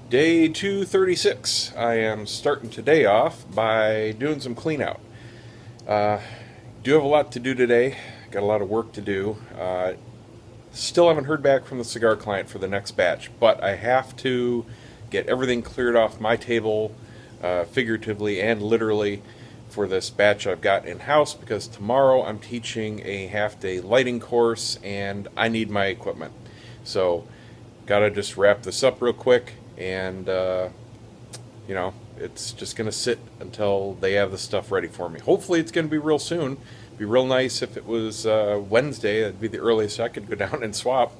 Day 236. I am starting today off by doing some clean out. Do have a lot to do today. Got a lot of work to do. Still haven't heard back from the cigar client for the next batch, but I have to get everything cleared off my table, figuratively and literally, for this batch I've got in house because tomorrow I'm teaching a half day lighting course and I need my equipment. So, gotta just wrap this up real quick and it's just gonna sit until they have the stuff ready for me. Hopefully, it's gonna be real soon. It'd be real nice if it was Wednesday. That'd be the earliest I could go down and swap.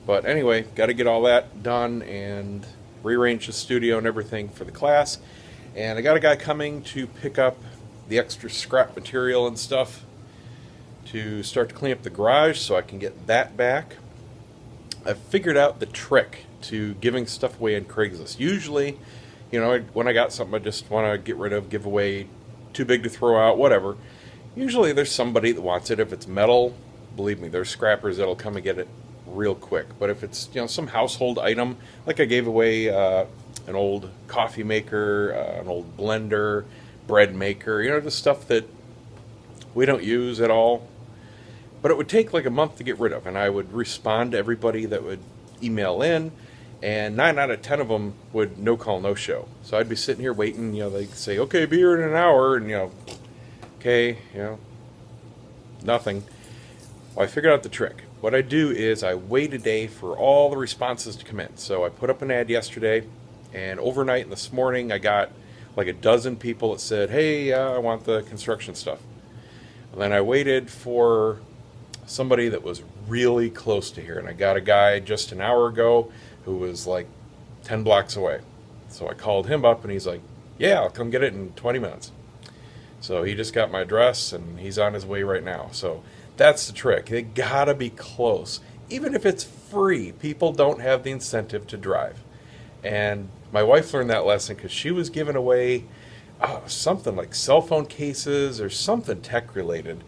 But anyway, got to get all that done and rearrange the studio and everything for the class. And I got a guy coming to pick up the extra scrap material and stuff to start to clean up the garage so I can get that back. I've figured out the trick to giving stuff away on Craigslist. Usually, when I got something I just want to get rid of, give away, too big to throw out, whatever. Usually there's somebody that wants it. If it's metal, believe me, there's scrappers that'll come and get it real quick. But if it's some household item, like I gave away an old coffee maker, an old blender, bread maker, the stuff that we don't use at all. But it would take like a month to get rid of, and I would respond to everybody that would email in, and 9 out of 10 of them would no call, no show. So I'd be sitting here waiting, they'd say, okay, be here in an hour, and okay, nothing. Well, I figured out the trick. What I do is I wait a day for all the responses to come in. So I put up an ad yesterday, and overnight and this morning I got like a dozen people that said, hey, I want the construction stuff. And then I waited for somebody that was really close to here, and I got a guy just an hour ago who was like 10 blocks away. So I called him up, and he's like, yeah, I'll come get it in 20 minutes. So he just got my address, and he's on his way right now. So that's the trick. They gotta be close. Even if it's free, people don't have the incentive to drive. And my wife learned that lesson because she was giving away something like cell phone cases or something tech related.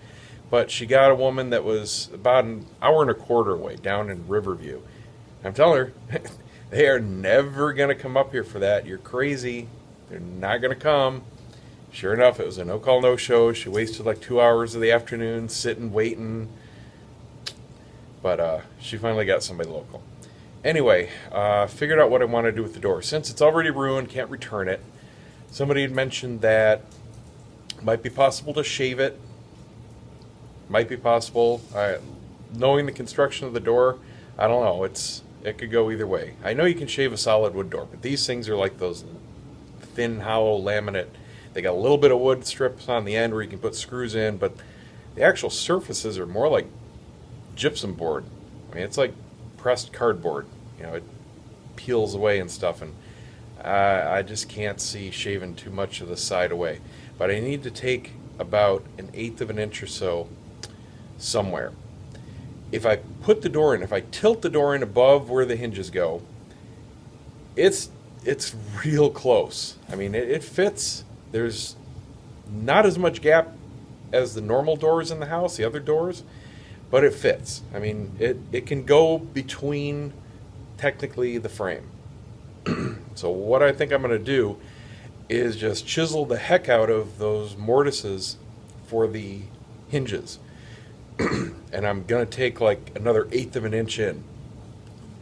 But she got a woman that was about an hour and a quarter away down in Riverview. I'm telling her, they are never going to come up here for that. You're crazy. They're not going to come. Sure enough, it was a no-call, no-show. She wasted like 2 hours of the afternoon sitting, waiting. But she finally got somebody local. Anyway, figured out what I want to do with the door. Since it's already ruined, can't return it. Somebody had mentioned that it might be possible to shave it. Might be possible. Knowing the construction of the door, I don't know. It could go either way. I know you can shave a solid wood door, but these things are like those thin, hollow laminate. They got a little bit of wood strips on the end where you can put screws in, but the actual surfaces are more like gypsum board. I mean, it's like pressed cardboard. It peels away and stuff, and I just can't see shaving too much of the side away. But I need to take about 1/8 of an inch or so somewhere. If I put the door in, if I tilt the door in above where the hinges go, it's real close. I mean, it fits. There's not as much gap as the normal doors in the house, the other doors, but it fits. I mean, it can go between technically the frame. So what I think I'm going to do is just chisel the heck out of those mortises for the hinges. And I'm going to take like another 1/8 of an inch in.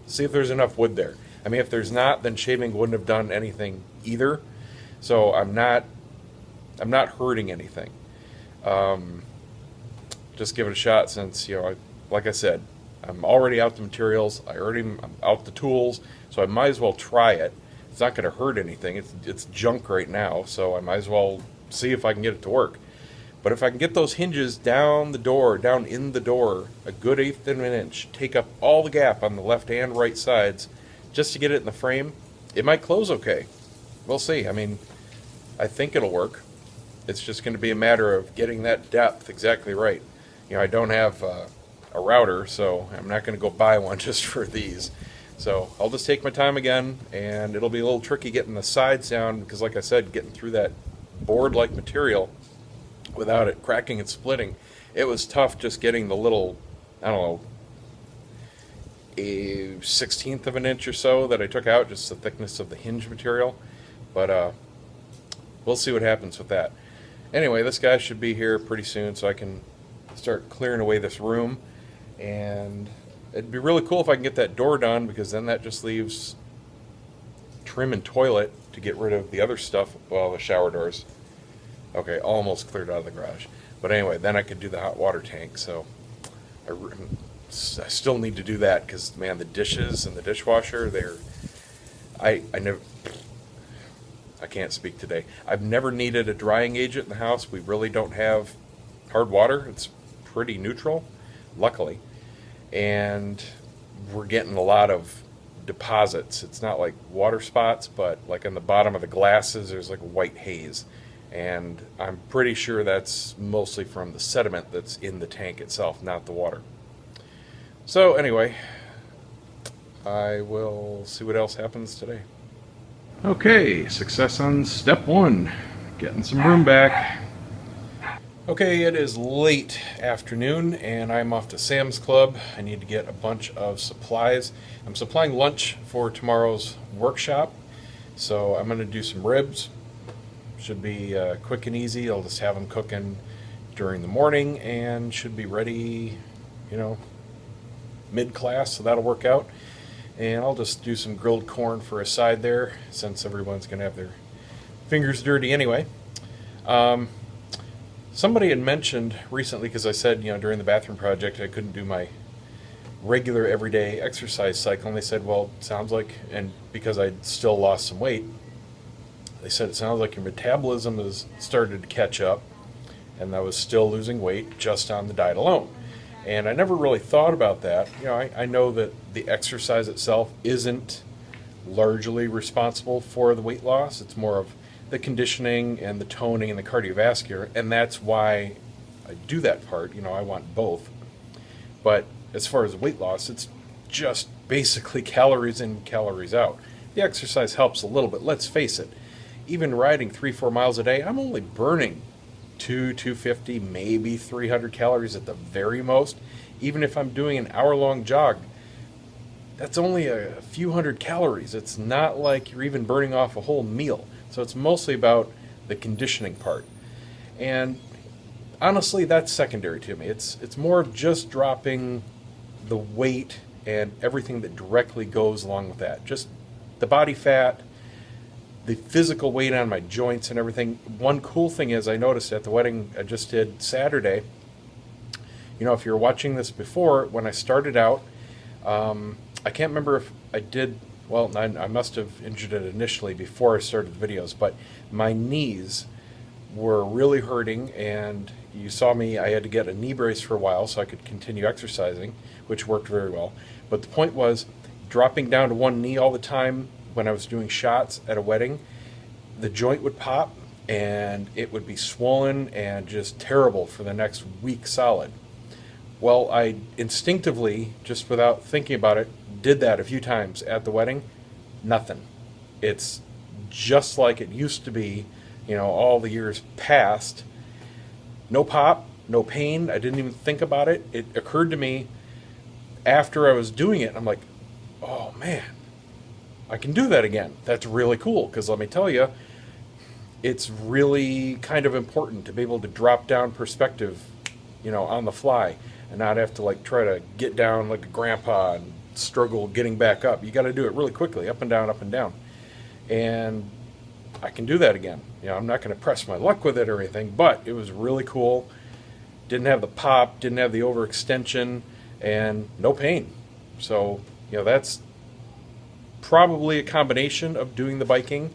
See if there's enough wood there. I mean, if there's not, then shaving wouldn't have done anything either. So I'm not hurting anything. Just give it a shot since, like I said, I'm already out the materials. I'm out the tools, so I might as well try it. It's not going to hurt anything. It's junk right now, so I might as well see if I can get it to work. But if I can get those hinges down in the door, a good 1/8 of an inch, take up all the gap on the left and right sides, just to get it in the frame, it might close okay. We'll see. I mean, I think it'll work. It's just going to be a matter of getting that depth exactly right. I don't have a router, so I'm not going to go buy one just for these. So I'll just take my time again, and it'll be a little tricky getting the sides down because, like I said, getting through that board-like material without it cracking and splitting, it was tough just getting the little, I don't know, a 16th of an inch or so that I took out, just the thickness of the hinge material. But we'll see what happens with that. Anyway, this guy should be here pretty soon, so I can start clearing away this room. And it'd be really cool if I can get that door done, because then that just leaves trim and toilet to get rid of the other stuff. Well, the shower doors. Okay, almost cleared out of the garage. But anyway, then I could do the hot water tank. So I still need to do that, because, man, the dishes and the dishwasher, I can't speak today. I've never needed a drying agent in the house. We really don't have hard water. It's pretty neutral, luckily. And we're getting a lot of deposits. It's not like water spots, but like on the bottom of the glasses, there's like a white haze. And I'm pretty sure that's mostly from the sediment that's in the tank itself, not the water. So anyway, I will see what else happens today. Okay, success on step 1, getting some room back. Okay, it is late afternoon and I'm off to Sam's Club. I need to get a bunch of supplies. I'm supplying lunch for tomorrow's workshop, so I'm going to do some ribs. Should be quick and easy. I'll just have them cooking during the morning and should be ready, mid-class, so that'll work out. And I'll just do some grilled corn for a side there, since everyone's going to have their fingers dirty anyway. Somebody had mentioned recently, because I said, during the bathroom project, I couldn't do my regular everyday exercise cycle. And they said, well, it sounds like, and because I still lost some weight, they said it sounds like your metabolism has started to catch up, and I was still losing weight just on the diet alone. And I never really thought about that. I know that the exercise itself isn't largely responsible for the weight loss. It's more of the conditioning and the toning and the cardiovascular, and that's why I do that part. I want both. But as far as weight loss, it's just basically calories in, calories out. The exercise helps a little bit. Let's face it, even riding 3-4 miles a day, I'm only burning 250, maybe 300 calories at the very most. Even if I'm doing an hour-long jog, that's only a few hundred calories. It's not like you're even burning off a whole meal. So it's mostly about the conditioning part. And honestly, that's secondary to me. It's more of just dropping the weight and everything that directly goes along with that. Just the body fat, the physical weight on my joints and everything. One cool thing is, I noticed at the wedding I just did Saturday, if you're watching this before, when I started out, I can't remember if I did, well, I must have injured it initially before I started the videos, but my knees were really hurting, and you saw me, I had to get a knee brace for a while so I could continue exercising, which worked very well. But the point was, dropping down to one knee all the time when I was doing shots at a wedding, the joint would pop and it would be swollen and just terrible for the next week solid. Well, I instinctively, just without thinking about it, did that a few times at the wedding. Nothing. It's just like it used to be, all the years past. No pop, no pain. I didn't even think about it. It occurred to me after I was doing it. I'm like, oh man, I can do that again. That's really cool, because let me tell you, it's really kind of important to be able to drop down perspective, on the fly, and not have to try to get down like a grandpa and struggle getting back up. You got to do it really quickly, up and down, up and down. And I can do that again. I'm not going to press my luck with it or anything, but it was really cool. Didn't have the pop, didn't have the overextension, and no pain. So, that's probably a combination of doing the biking,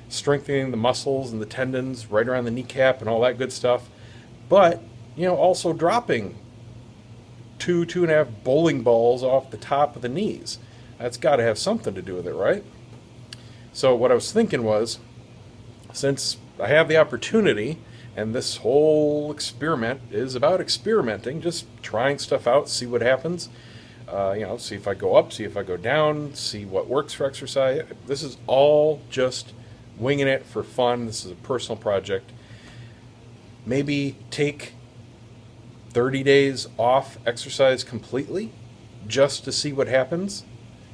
strengthening the muscles and the tendons right around the kneecap and all that good stuff, but also dropping 2.5 bowling balls off the top of the knees. That's got to have something to do with it, right? So what I was thinking was, since I have the opportunity, and this whole experiment is about experimenting, just trying stuff out, see what happens. See if I go up, see if I go down, see what works for exercise. This is all just winging it for fun. This is a personal project. Maybe take 30 days off exercise completely just to see what happens.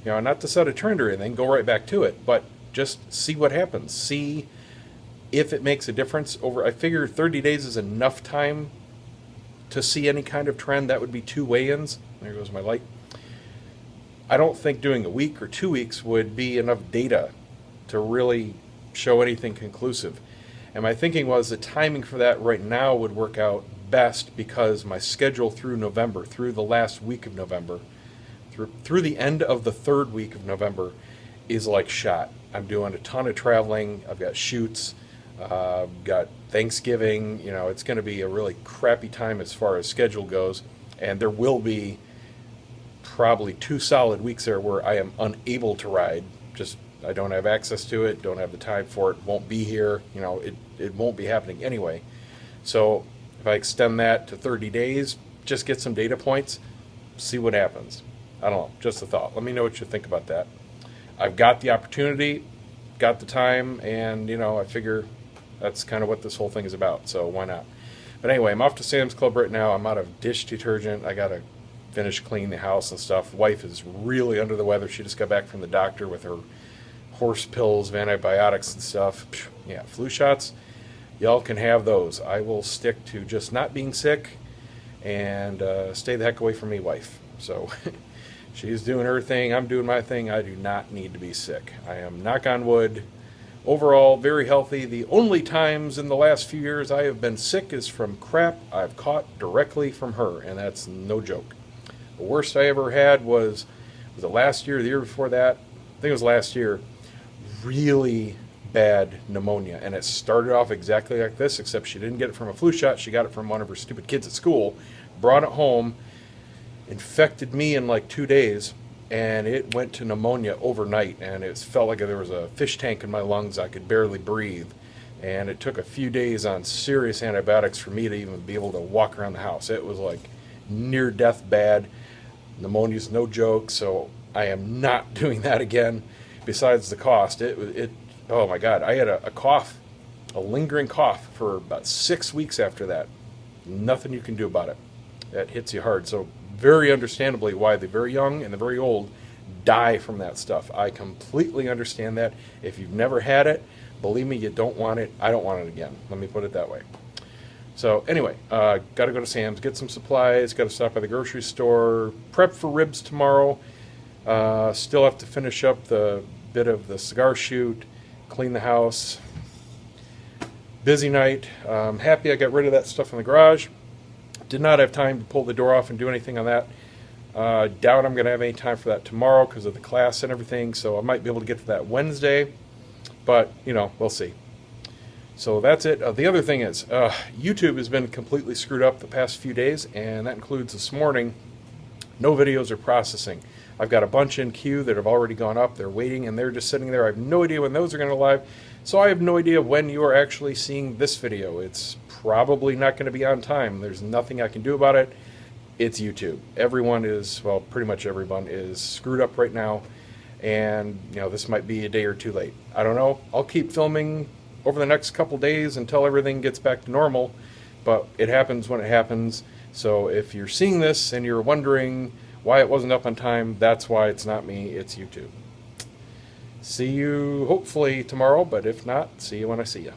Not to set a trend or anything, go right back to it, but just see what happens. See if it makes a difference I figure 30 days is enough time to see any kind of trend. That would be 2 weigh-ins. There goes my light. I don't think doing a week or 2 weeks would be enough data to really show anything conclusive. And my thinking was the timing for that right now would work out best because my schedule through November, through the last week of November, through the end of the 3rd week of November is like shot. I'm doing a ton of traveling. I've got shoots, got Thanksgiving. It's going to be a really crappy time as far as schedule goes. And there will be probably 2 solid weeks there where I am unable to ride. Just I don't have access to it, don't have the time for it, won't be here. It won't be happening anyway. So if I extend that to 30 days, just get some data points, see what happens. I don't know, just a thought. Let me know what you think about that. I've got the opportunity, got the time, and I figure that's kind of what this whole thing is about, so why not? But anyway, I'm off to Sam's Club right now. I'm out of dish detergent. I got to finish cleaning the house and stuff. Wife is really under the weather. She just got back from the doctor with her horse pills of antibiotics and stuff. Yeah, flu shots, y'all can have those. I will stick to just not being sick and stay the heck away from me, wife. So she's doing her thing, I'm doing my thing. I do not need to be sick. I am, knock on wood, overall very healthy. The only times in the last few years I have been sick is from crap I've caught directly from her, and that's no joke. The worst I ever had was it last year or the year before that? I think it was last year. Really bad pneumonia, and it started off exactly like this, except she didn't get it from a flu shot. She got it from one of her stupid kids at school, brought it home, infected me in like 2 days, and it went to pneumonia overnight, and it felt like there was a fish tank in my lungs. I could barely breathe, and it took a few days on serious antibiotics for me to even be able to walk around the house. It was like near death bad. Pneumonia's no joke, so I am not doing that again. Besides the cost, oh my God, I had a cough, a lingering cough for about 6 weeks after that. Nothing you can do about it. That hits you hard. So very understandably why the very young and the very old die from that stuff. I completely understand that. If you've never had it, believe me, you don't want it. I don't want it again. Let me put it that way. So anyway, got to go to Sam's, get some supplies, got to stop by the grocery store, prep for ribs tomorrow. Still have to finish up the bit of the cigar shoot, clean the house. Busy night. Happy I got rid of that stuff in the garage. Did not have time to pull the door off and do anything on that. Doubt I'm going to have any time for that tomorrow because of the class and everything, so I might be able to get to that Wednesday, but, we'll see. So that's it. The other thing is, YouTube has been completely screwed up the past few days, and that includes this morning. No videos are processing. I've got a bunch in queue that have already gone up. They're waiting, and they're just sitting there. I have no idea when those are going to live, so I have no idea when you are actually seeing this video. It's probably not going to be on time. There's nothing I can do about it. It's YouTube. Everyone is, well, pretty much everyone is screwed up right now, and, this might be a day or two late. I don't know. I'll keep filming over the next couple days until everything gets back to normal, but it happens when it happens. So if you're seeing this and you're wondering why it wasn't up on time, that's why. It's not me, it's YouTube. See you hopefully tomorrow, but if not, see you when I see you.